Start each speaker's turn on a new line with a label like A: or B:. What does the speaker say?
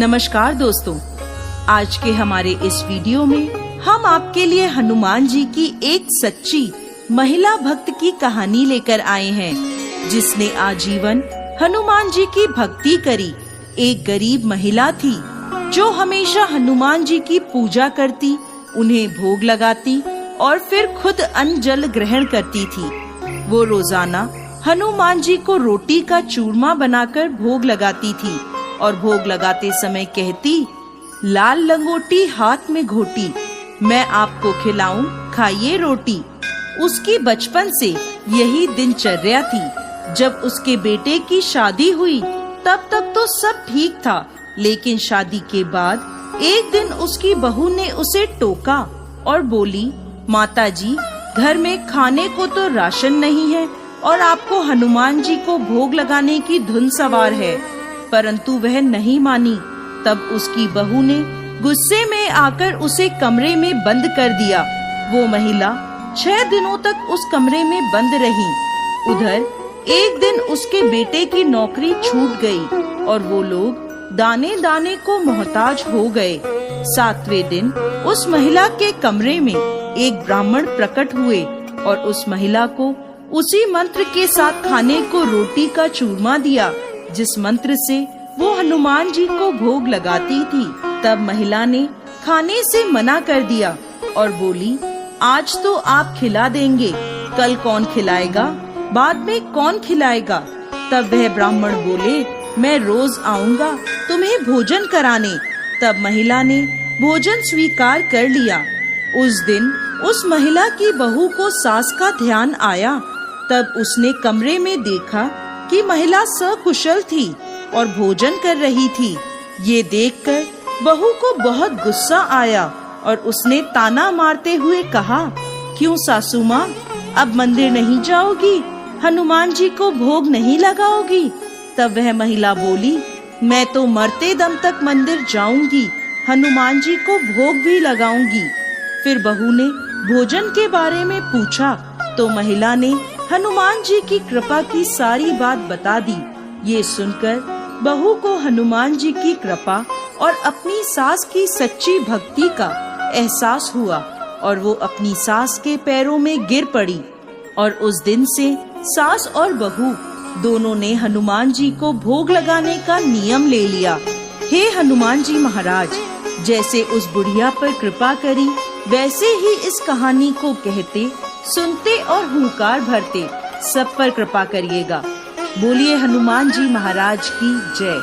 A: नमस्कार दोस्तों, आज के हमारे इस वीडियो में हम आपके लिए हनुमान जी की एक सच्ची महिला भक्त की कहानी लेकर आए हैं, जिसने आजीवन हनुमान जी की भक्ति करी। एक गरीब महिला थी जो हमेशा हनुमान जी की पूजा करती, उन्हें भोग लगाती और फिर खुद अन्न जल ग्रहण करती थी। वो रोजाना हनुमान जी को रोटी का चूरमा बनाकर भोग लगाती थी और भोग लगाते समय कहती, लाल लंगोटी हाथ में घोटी, मैं आपको खिलाऊं खाइए रोटी। उसकी बचपन से यही दिनचर्या थी। जब उसके बेटे की शादी हुई तब तक तो सब ठीक था, लेकिन शादी के बाद एक दिन उसकी बहू ने उसे टोका और बोली, माताजी, घर में खाने को तो राशन नहीं है और आपको हनुमान जी को भोग लगाने की धुन सवार है। परंतु वह नहीं मानी। तब उसकी बहू ने गुस्से में आकर उसे कमरे में बंद कर दिया। वो महिला 6 दिनों तक उस कमरे में बंद रही। उधर एक दिन उसके बेटे की नौकरी छूट गई और वो लोग दाने दाने को मोहताज हो गए। 7वें दिन उस महिला के कमरे में एक ब्राह्मण प्रकट हुए और उस महिला को उसी मंत्र के साथ खाने को रोटी का चूरमा दिया, जिस मंत्र से वो हनुमान जी को भोग लगाती थी। तब महिला ने खाने से मना कर दिया और बोली, आज तो आप खिला देंगे, कल कौन खिलाएगा, बाद में कौन खिलाएगा। तब वह ब्राह्मण बोले, मैं रोज आऊंगा तुम्हें भोजन कराने। तब महिला ने भोजन स्वीकार कर लिया। उस दिन उस महिला की बहू को सास का ध्यान आया। तब उसने कमरे में देखा कि महिला सकुशल थी और भोजन कर रही थी। ये देखकर बहू को बहुत गुस्सा आया और उसने ताना मारते हुए कहा, क्यों सासू माँ, अब मंदिर नहीं जाओगी, हनुमान जी को भोग नहीं लगाओगी। तब वह महिला बोली, मैं तो मरते दम तक मंदिर जाऊंगी, हनुमान जी को भोग भी लगाऊंगी। फिर बहू ने भोजन के बारे में पूछा तो महिला ने हनुमान जी की कृपा की सारी बात बता दी। ये सुनकर बहू को हनुमान जी की कृपा और अपनी सास की सच्ची भक्ति का एहसास हुआ और वो अपनी सास के पैरों में गिर पड़ी। और उस दिन से सास और बहू दोनों ने हनुमान जी को भोग लगाने का नियम ले लिया। हे हनुमान जी महाराज, जैसे उस बुढ़िया पर कृपा करी, वैसे ही इस कहानी को कहते, सुनते और हुंकार भरते सब पर कृपा करिएगा। बोलिए हनुमान जी महाराज की जय।